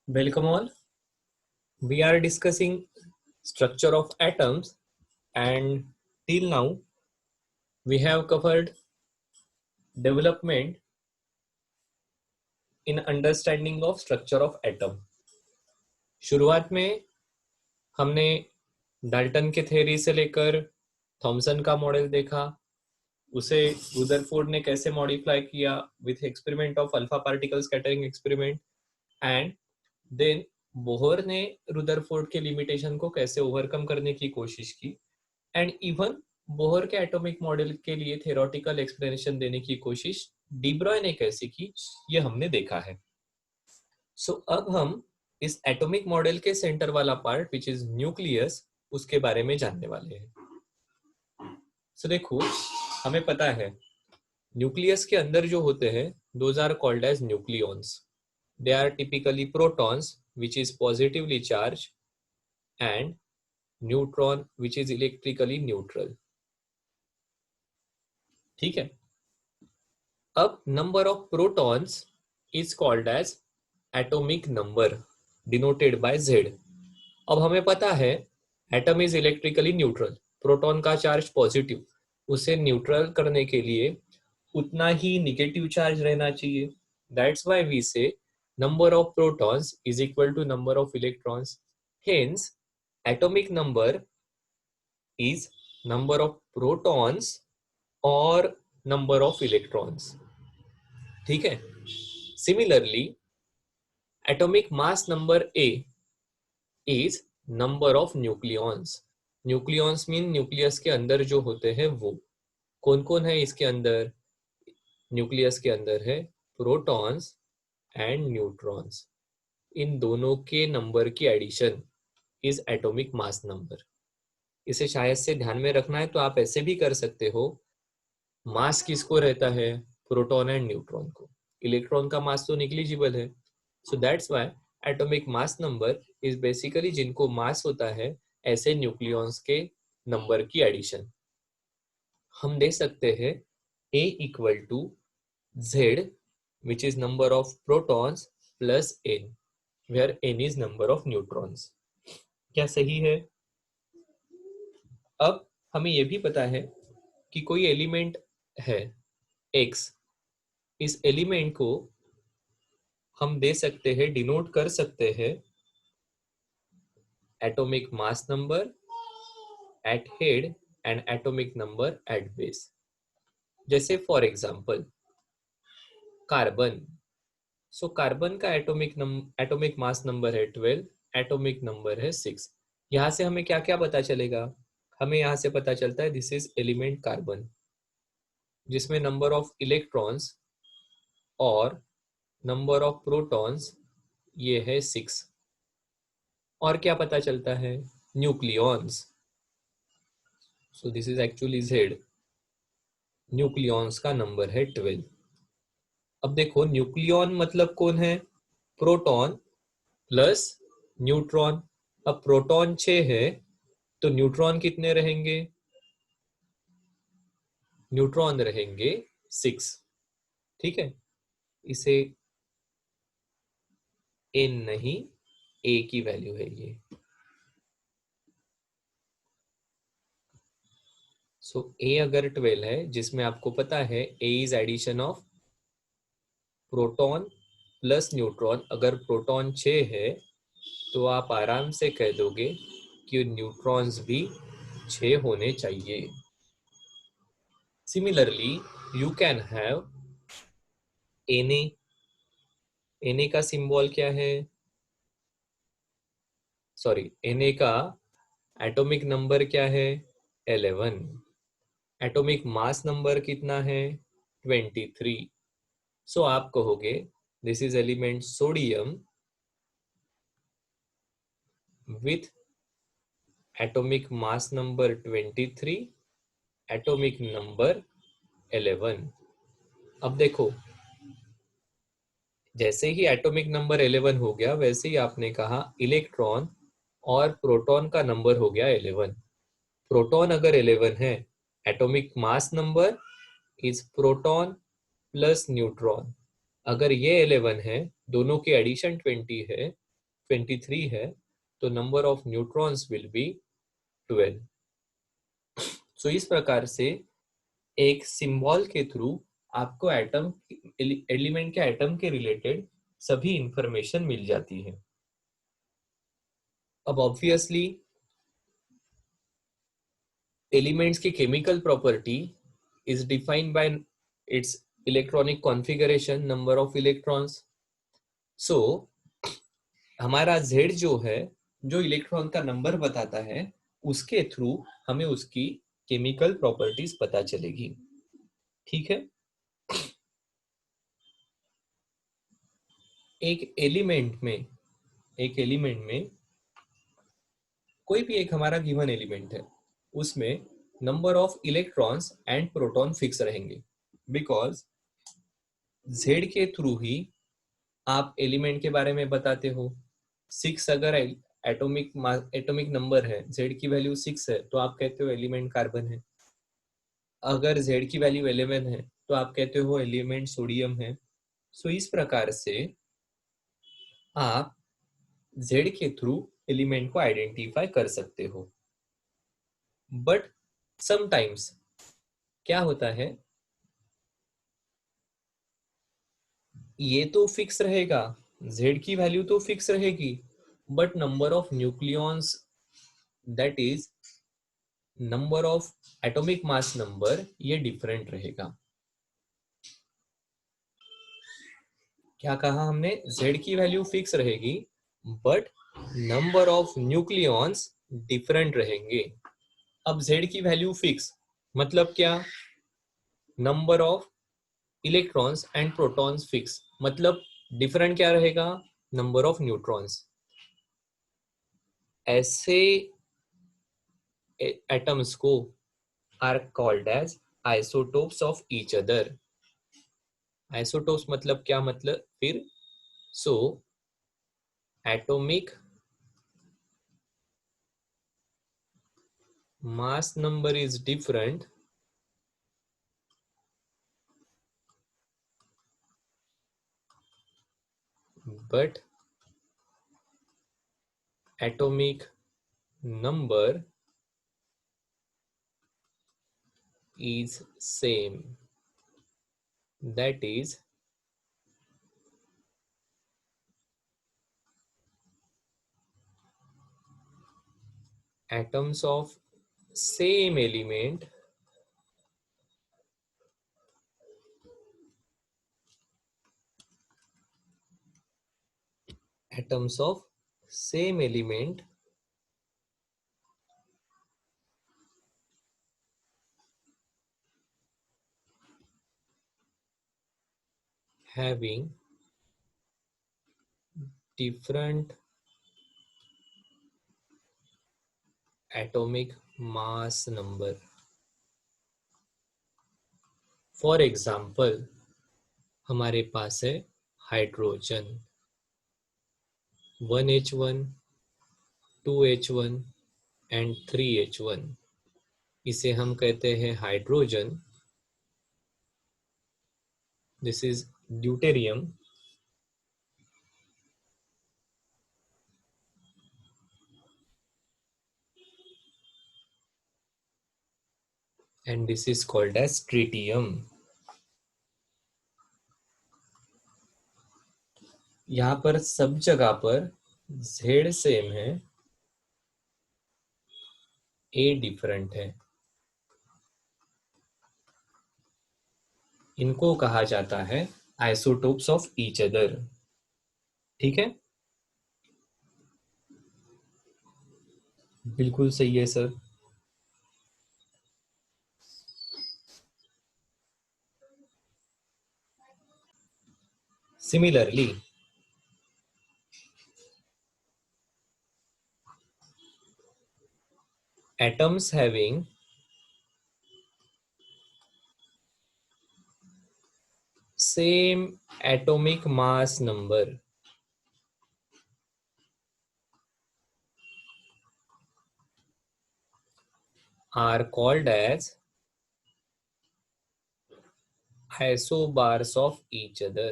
Welcome all. We are discussing structure of atoms, and till now we have covered development in understanding of structure of atom. शुरुआत में हमने Dalton के theory से लेकर Thompson का model देखा, उसे रुदरफोर्ड ने कैसे मॉडिफाई किया with experiment of alpha particle scattering experiment, and then Bohr ने रुदरफोर्ड के लिमिटेशन को कैसे ओवरकम करने की कोशिश की, एंड इवन बोहर के एटॉमिक मॉडल के लिए थ्योरेटिकल एक्सप्लेनेशन देने की कोशिश डी ब्रॉय ने कैसे की, ये हमने देखा है. सो अब हम इस एटॉमिक मॉडल के सेंटर वाला पार्ट विच इज न्यूक्लियस, उसके बारे में जानने वाले हैं. सो देखो, हमें पता है न्यूक्लियस के अंदर जो होते हैं those are called as nucleons. They are typically protons which is positively charge and neutron which is electrically neutral. ठीक है. अब number of protons is called as atomic number denoted by Z. अब हमें पता है atom is electrically neutral, proton का charge positive, उसे neutral करने के लिए उतना ही निगेटिव चार्ज रहना चाहिए. That's why we say number of protons is equal to number of electrons. Hence atomic number is number of protons or number of electrons. ठीक है. Similarly, atomic mass number A is number of nucleons. Nucleons mean nucleus के अंदर जो होते हैं वो कौन कौन है इसके अंदर. न्यूक्लियस के अंदर है प्रोटॉन्स एंड न्यूट्रॉन्स. इन दोनों के नंबर की addition is atomic mass number. इसे शायद से ध्यान में रखना है तो आप ऐसे भी कर सकते हो. मास किसको रहता है, प्रोटॉन एंड न्यूट्रॉन को. इलेक्ट्रॉन का मास तो निग्लिजिबल है. So that's why atomic mass number is basically जिनको मास होता है ऐसे न्यूक्लियॉन्स के नंबर की एडिशन. हम दे सकते हैं A equal to Z which is number of protons plus N, where N is number of neutrons. क्या सही है? अब हमें यह भी पता है कि कोई एलिमेंट है X, इस एलिमेंट को हम दे सकते हैं, डिनोट कर सकते हैं atomic mass number at head and atomic number at base. जैसे for example carbon. So carbon का एटॉमिक मास नंबर है 12, एटॉमिक नंबर है 6. यहां से हमें क्या क्या पता चलेगा? हमें यहां से पता चलता है दिस इज एलिमेंट कार्बन, जिसमें नंबर ऑफ इलेक्ट्रॉन्स और नंबर ऑफ प्रोटॉन्स ये है 6. और क्या पता चलता है? Nucleons. So this is actually Z. Nucleons का नंबर है 12. अब देखो न्यूक्लियॉन मतलब कौन है? Proton plus neutron. अब प्रोटॉन 6 है तो न्यूट्रॉन कितने रहेंगे? न्यूट्रॉन रहेंगे 6. ठीक है. इसे N नहीं A की वैल्यू है ये. सो A अगर 12 है, जिसमें आपको पता है A is addition of proton plus neutron. अगर प्रोटॉन 6 है तो आप आराम से कह दोगे कि न्यूट्रॉन्स भी 6 होने चाहिए. Similarly you can have Na. Na का सिंबल क्या है? सॉरी, Na का एटॉमिक नंबर क्या है? 11. एटॉमिक मास नंबर कितना है? 23. सो आप कहोगे this is element sodium with atomic mass number 23, atomic number 11. अब देखो, जैसे ही एटॉमिक नंबर 11 हो गया वैसे ही आपने कहा इलेक्ट्रॉन और प्रोटॉन का नंबर हो गया 11. प्रोटॉन अगर 11 है, atomic mass number is proton plus neutron. अगर ये 11 है, दोनों की एडिशन 20 है, 23 है, तो number of neutrons will be 12। So इस प्रकार से एक सिंबल के थ्रू आपको एटम एलिमेंट के एटम के रिलेटेड सभी इंफॉर्मेशन मिल जाती है। अब ऑब्वियसली एलिमेंट्स की chemical property is defined by its electronic configuration, number of electrons. So हमारा Z जो है, जो इलेक्ट्रॉन का नंबर बताता है, उसके थ्रू हमें उसकी केमिकल प्रॉपर्टीज पता चलेगी। ठीक है। एक एलिमेंट में कोई भी एक हमारा गिवन एलिमेंट है, उसमें number of electrons and proton fix रहेंगे, बिकॉज Z के थ्रू ही आप एलिमेंट के बारे में बताते हो। 6 अगर एटॉमिक नंबर है, Z की वैल्यू 6 है, तो आप कहते हो एलिमेंट कार्बन है। अगर Z की वैल्यू 11 है, तो आप कहते हो एलिमेंट सोडियम है। सो इस प्रकार से आप Z के थ्रू एलिमेंट को आइडेंटिफाई कर सकते हो। बट समटाइम्स क्या होता है, ये तो फिक्स रहेगा, Z की वैल्यू तो फिक्स रहेगी, but number of nucleons, that is number of atomic mass number, ये डिफरेंट रहेगा। क्या कहा हमने? Z की वैल्यू फिक्स रहेगी, but number of nucleons different रहेंगे। अब Z की वैल्यू फिक्स मतलब क्या? Number of electrons and protons fix, मतलब डिफरेंट क्या रहेगा? Number of neutrons. ऐसे एटम्स को are called as isotopes of each other. Isotopes मतलब क्या? मतलब फिर so atomic mass number is different, but atomic number is same. That is, atoms of same element atoms of same element having different atomic mass number. For example, हमारे पास है hydrogen 1H1, 2H1 and 3H1। इसे हम कहते हैं hydrogen. This is deuterium and this is called as tritium। यहाँ पर सब जगह पर Z सेम है, A डिफरेंट है। इनको कहा जाता है आइसोटोप्स ऑफ ईच अदर। ठीक है, बिल्कुल सही है sir. Similarly atoms having same atomic mass number are called as isobars of each other।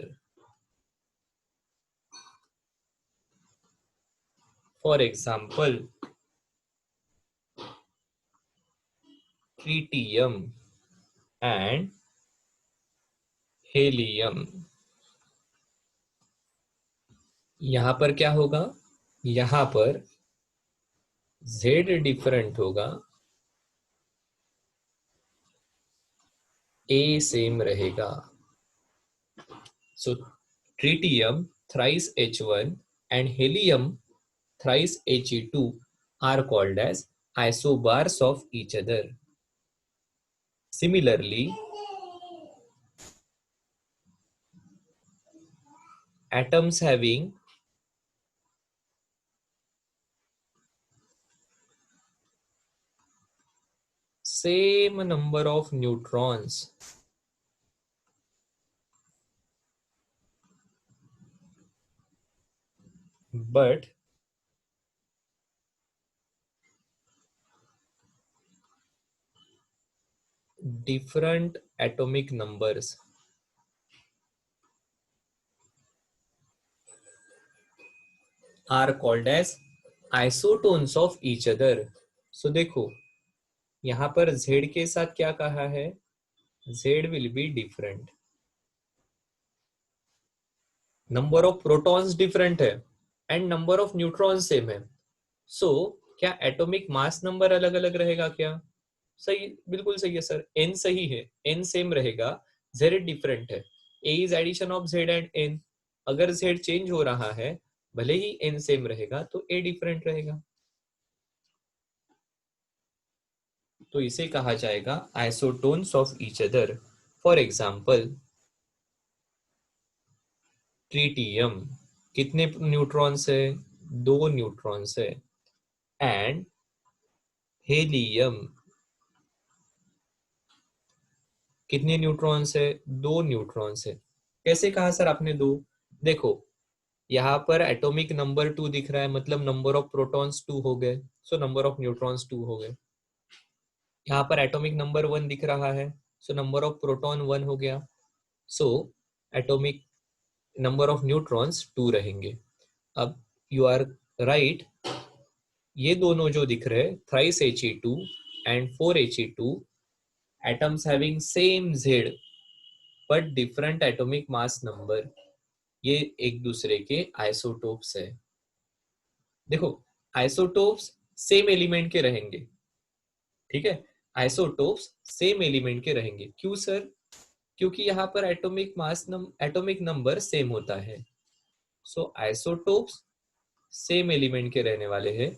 For example tritium and helium. यहां पर क्या होगा, यहां पर Z डिफरेंट होगा, A सेम रहेगा। So tritium thrice H1 and helium thrice He2 are called as isobars of each other. Similarly, atoms having same number of neutrons but different atomic numbers are called as isotones of each other. So देखो यहाँ पर Z के साथ क्या कहा है, Z will be different, number of protons different है and number of neutrons same है। सो क्या एटॉमिक मास नंबर अलग अलग रहेगा क्या? सही, बिल्कुल सही है सर, एन सही है, एन सेम रहेगा, जेड डिफरेंट है। A is addition of Z and N, अगर जेड चेंज हो रहा है भले ही एन सेम रहेगा तो ए डिफरेंट रहेगा, तो इसे कहा जाएगा isotones of each other. For example tritium कितने न्यूट्रॉन्स है, 2 न्यूट्रॉन्स है, एंड हेलियम कितने न्यूट्रॉन्स है, 2 न्यूट्रॉन्स है। कैसे कहा सर आपने दो? देखो यहाँ पर एटॉमिक नंबर 2 दिख रहा है, मतलब नंबर ऑफ प्रोटॉन्स 2 हो गए, सो नंबर ऑफ न्यूट्रॉन्स 2 हो गए। यहाँ पर एटॉमिक नंबर 1 दिख रहा है, सो नंबर ऑफ प्रोटॉन 1 हो गया, so atomic number of neutrons 2 रहेंगे। अब यू आर राइट, ये दोनों जो दिख रहे हैं thrice He2 and 4He2 atoms having same Z but different atomic mass number, ये एक दूसरे के आइसोटोप्स है। देखो आइसोटोप्स सेम एलिमेंट के रहेंगे, ठीक है, आइसोटोप्स सेम एलिमेंट के रहेंगे। क्यों सर? क्योंकि यहाँ पर एटॉमिक नंबर सेम होता है, सो आइसोटोप्स सेम एलिमेंट के रहने वाले हैं।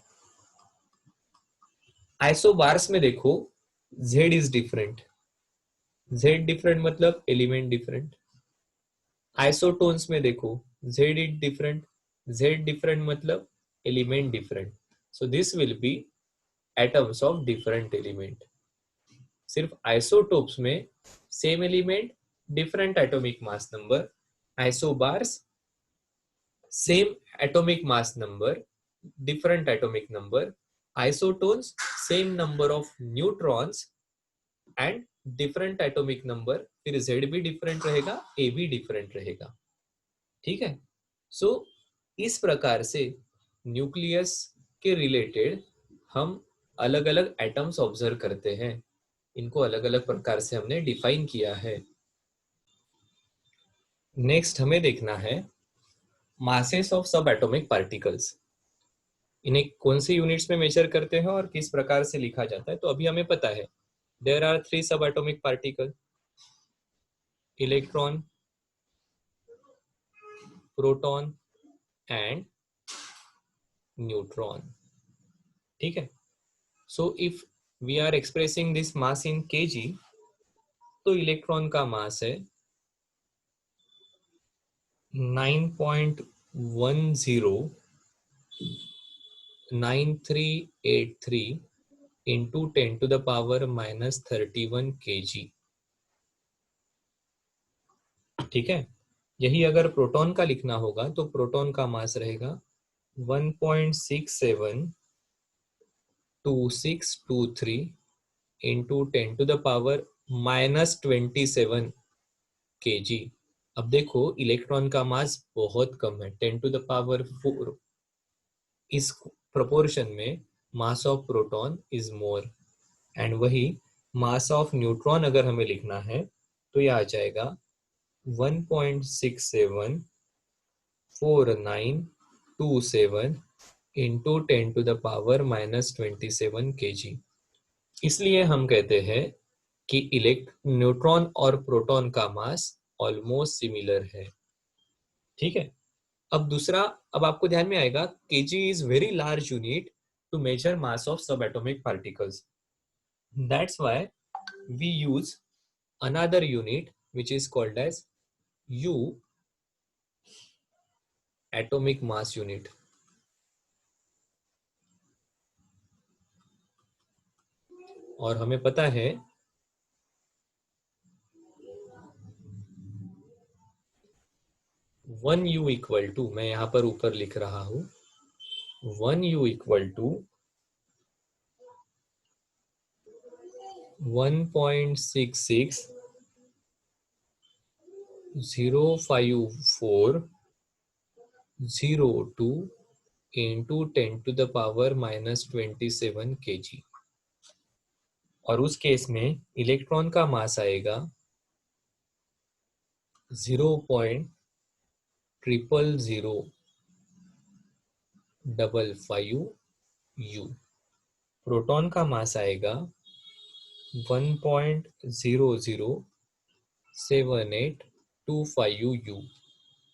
आइसोबार्स में देखो Z is different, Z different मतलब एलिमेंट डिफरेंट। आइसोटोन्स में देखो Z is different, Z different मतलब element different, so this will be atoms of different element. सिर्फ आइसोटोप्स में same element different atomic mass number, isobars same atomic mass number different atomic number, isotones same number of neutrons and different atomic number, फिर Z भी different रहेगा, A भी different रहेगा, ठीक है। सो इस प्रकार से न्यूक्लियस के रिलेटेड हम अलग अलग एटम्स ऑब्जर्व करते हैं, इनको अलग अलग प्रकार से हमने डिफाइन किया है। नेक्स्ट हमें देखना है masses of sub atomic particles, इन्हें कौन से यूनिट्स में मेजर करते हैं और किस प्रकार से लिखा जाता है। तो अभी हमें पता है there are 3 sub atomic particle, electron, proton and neutron, ठीक है। So if we are expressing this mass in kg, तो इलेक्ट्रॉन का मास है 9.109383 इंटू 10⁻⁻31 kg, ठीक है। यही अगर प्रोटॉन का लिखना होगा तो प्रोटॉन का मास रहेगा 1.672623 इंटू 10⁻⁻27 kg। अब देखो इलेक्ट्रॉन का मास बहुत कम है, 10⁻⁴, इस proportion में mass of proton is more, and वही mass of neutron अगर हमें लिखना है तो यह आ जाएगा 1.674927 into 10 to the power minus 27 kg। इसलिए हम कहते हैं कि न्यूट्रॉन और प्रोटॉन का मास ऑलमोस्ट सिमिलर है। ठीक है, अब दूसरा, अब आपको ध्यान में आएगा K G is very large unit to measure mass of sub atomic particles. That's why we use another unit which is called as U, atomic mass unit। और हमें पता है 1U इक्वल टू, मैं यहां पर ऊपर लिख रहा हूं, 1U equal to 1.66054002 into 10 to the power minus 27 kg। और उस केस में इलेक्ट्रॉन का मास आएगा 0.00055U। प्रोटॉन का मास आएगा 1.007825U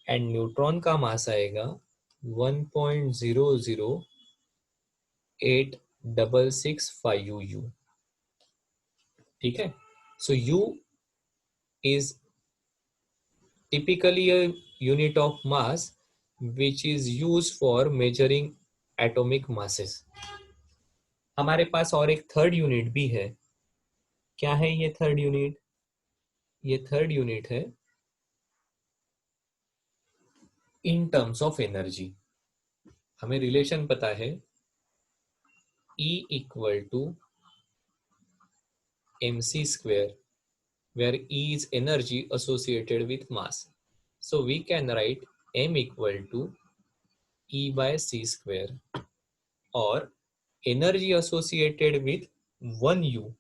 एंड न्यूट्रॉन का मास आएगा 1.00865U। ठीक है, सो U is typically a unit of mass which is used for measuring atomic masses। हमारे पास और एक थर्ड यूनिट भी है। क्या है ये थर्ड यूनिट? ये थर्ड यूनिट है इन टर्म्स ऑफ एनर्जी। हमें रिलेशन पता है E equal to mc square, where E is energy associated with mass, so we can write m equal to E by c square, or energy associated with 1U,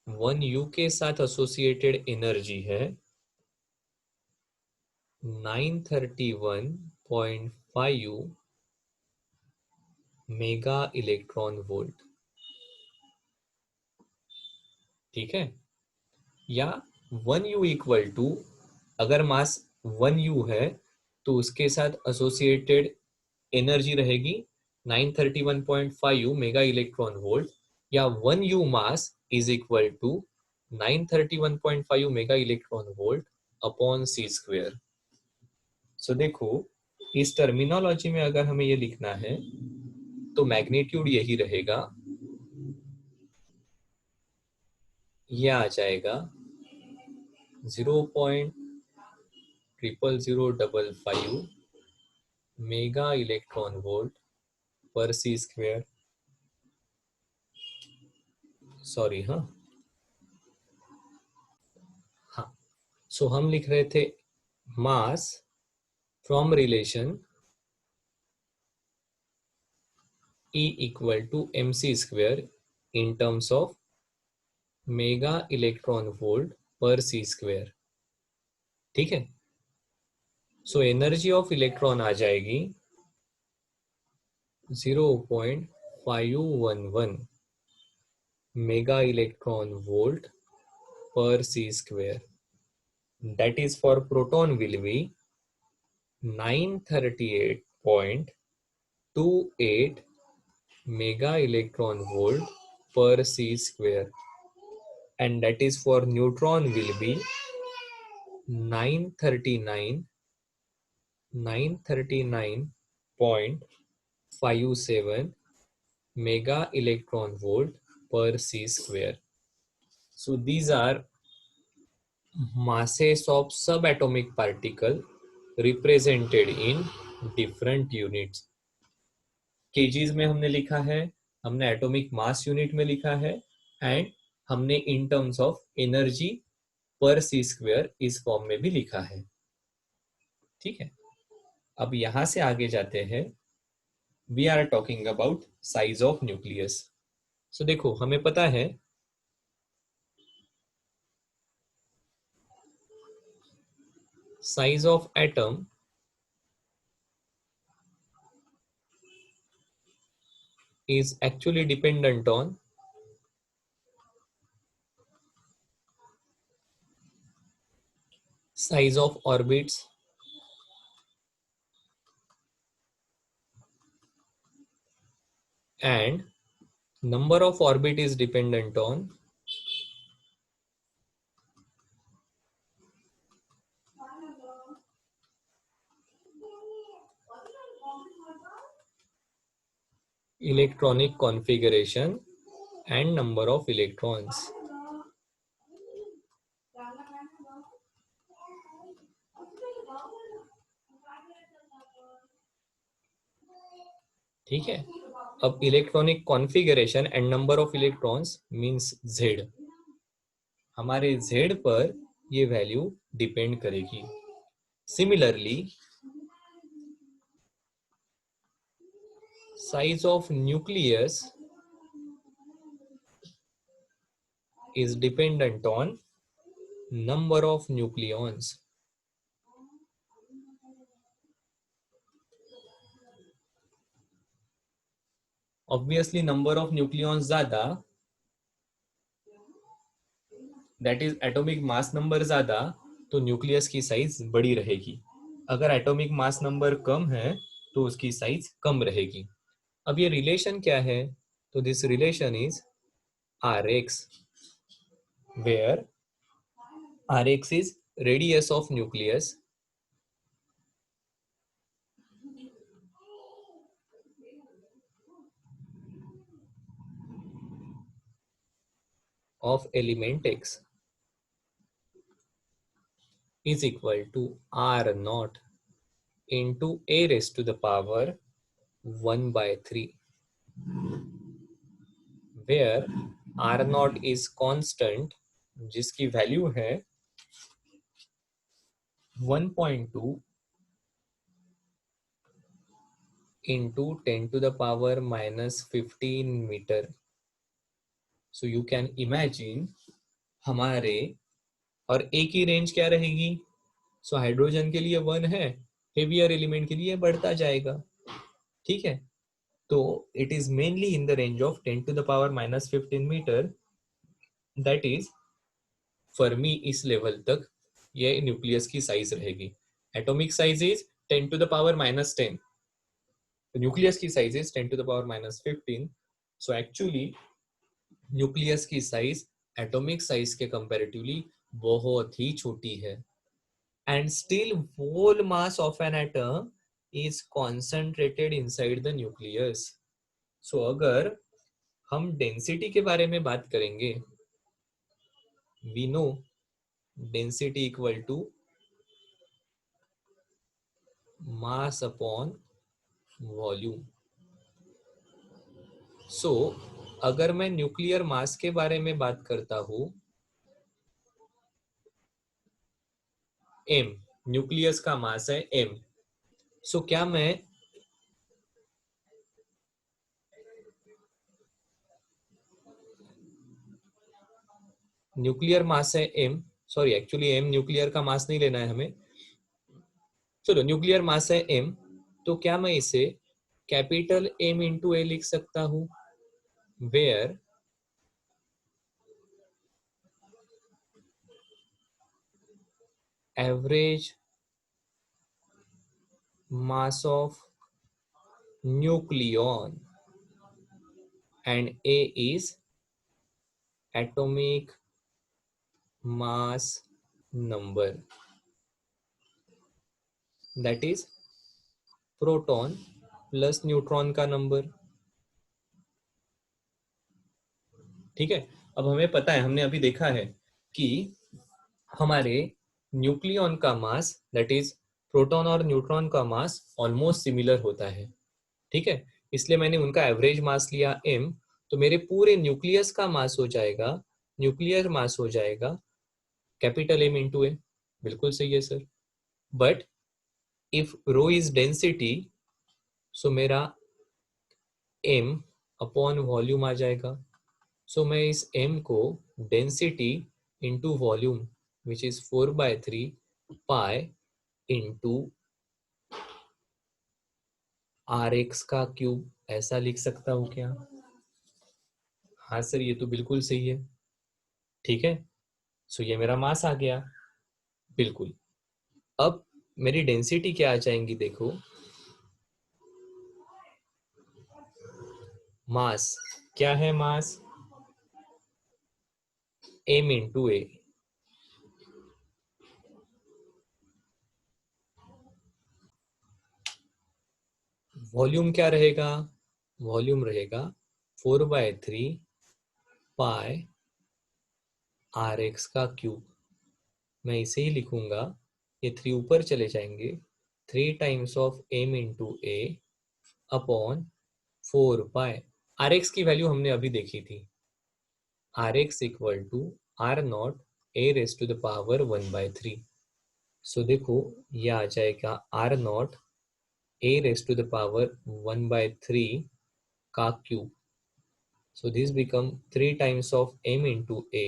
1U के साथ associated energy है 931.5 mega electron volt. ठीक है, या 1U equal to, अगर मास 1U है तो उसके साथ एसोसिएटेड एनर्जी रहेगी 931.5 मेगा इलेक्ट्रॉन वोल्ट, या 1U mass is equal to 931.5 mega electron volt upon C square. So देखो, इस टर्मिनोलॉजी में अगर हमें ये लिखना है तो मैग्नीट्यूड यही रहेगा, ये आ जाएगा 0.00055 mega electron volt per C square. Sorry, हाँ, सो हम लिख रहे थे mass from relation E equal to mc square in terms of mega electron volt per C square. ठीक है, सो एनर्जी ऑफ इलेक्ट्रॉन आ जाएगी 0.511 mega electron volt per C square. That is for proton will be 938.28 mega electron volt per c square, and that is for neutron will be 939.57 mega electron volt per c square. So these are masses of subatomic particle represented in different units। KGs में हमने लिखा है, हमने atomic mass unit में लिखा है, and हमने इन terms of energy पर सी स्क्वेयर इस फॉर्म में भी लिखा है। ठीक है, अब यहां से आगे जाते हैं we are talking about size of nucleus. So देखो हमें पता है size of atom is actually dependent on size of orbits and number of orbit is dependent on electronic configuration and number of electrons। ठीक है, अब electronic configuration and number of electrons means Z। हमारे Z पर ये value depend करेगी। Similarly size of nucleus is dependent on number of nucleons। Obviously number of nucleons ज्यादा, that is atomic mass number ज्यादा, तो न्यूक्लियस की size बड़ी रहेगी। अगर एटॉमिक मास नंबर कम है तो उसकी साइज कम रहेगी। अब ये रिलेशन क्या है? तो this relation is Rx, where Rx is radius of nucleus of element X is equal to R naught into a raised to the power 1/3, where R naught is constant जिसकी value है 1.2 into 10 to the power minus 15 metre. So you can imagine हमारे और ए की range क्या रहेगी? So hydrogen के लिए 1 है, हेवियर एलिमेंट के लिए बढ़ता जाएगा। ठीक है, तो it is mainly in the range of 10 to the power minus 15 metre. That is fermi इस लेवल तक ये न्यूक्लियस की साइज रहेगी। Atomic size is 10 to the power minus 10, nucleus की size is 10 to the power minus 15। So actually nucleus की size atomic size के comparatively बहुत ही छोटी है। And still whole mass of an atom is concentrated inside the nucleus। सो अगर हम डेंसिटी के बारे में बात करेंगे, we know density equal to mass upon volume. So अगर मैं न्यूक्लियर मास के बारे में बात करता हूं, m, न्यूक्लियस का मास है m। सो क्या मैं न्यूक्लियर मास है m, sorry actually m nuclear का मास नहीं लेना है हमें, चलो न्यूक्लियर मास है m, तो क्या मैं इसे कैपिटल M इंटू ए लिख सकता हूं, where average mass of nucleon and A is atomic mass number, that is proton plus neutron का नंबर। ठीक है, अब हमें पता है, हमने अभी देखा है कि हमारे न्यूक्लियॉन का मास, दैट इज प्रोटॉन और न्यूट्रॉन का मास ऑलमोस्ट सिमिलर होता है। ठीक है, इसलिए मैंने उनका एवरेज मास लिया m, तो मेरे पूरे न्यूक्लियस का मास हो जाएगा, न्यूक्लियर मास हो जाएगा कैपिटल M इंटू ए। बिल्कुल सही है sir. But if rho is density, so मेरा m अपॉन वॉल्यूम आ जाएगा। सो मैं इस m को density into volume which is 4/3 pi into R X का क्यूब ऐसा लिख सकता हूँ क्या? हाँ सर, ये तो बिल्कुल सही है। ठीक है, सो ये मेरा मास आ गया। बिल्कुल। अब मेरी डेंसिटी क्या आ जाएंगी देखो, मास क्या है, मास m इंटू ए। वॉल्यूम क्या रहेगा? वॉल्यूम रहेगा 4/3 पाई आर एक्स का क्यूब। मैं इसे ही लिखूंगा, ये 3 ऊपर चले जाएंगे, 3 times of m into A upon 4 pi. R X की वैल्यू हमने अभी देखी थी, R X equal to R naught A raise to the power 1/3। So देखो, ये आ जाएगा R naught A raise to the power 1/3 का cube. So this become 3 times of m into a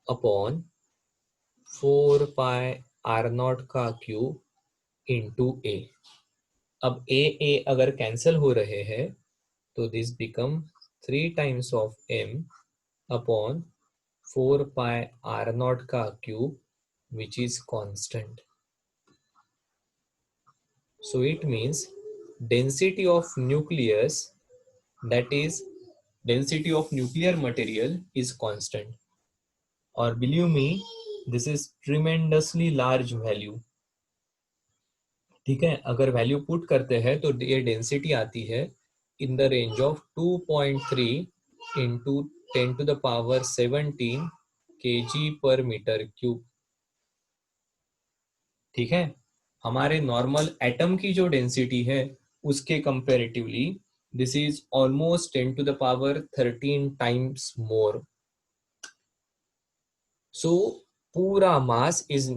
upon 4 pi r naught का cube into a। अब a अगर cancel हो रहे हैं तो this become 3 times of m upon 4 pi r naught का cube which is constant। So it means density of nucleus, that is density of nuclear material, is constant। और believe me, this is tremendously large value. ठीक है, अगर value put करते हैं तो ये density आती है इन the range of 2.3 into 10⁻17 kg पर मीटर क्यूब। ठीक है, हमारे नॉर्मल एटम की जो डेंसिटी है उसके comparatively this is almost 10⁻13 times more. So पूरा mass is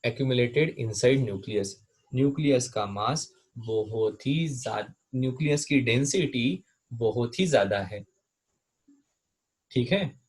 accumulated inside nucleus. Nucleus का मास बहुत ही ज्यादा, न्यूक्लियस की डेंसिटी बहुत ही ज्यादा है। ठीक है,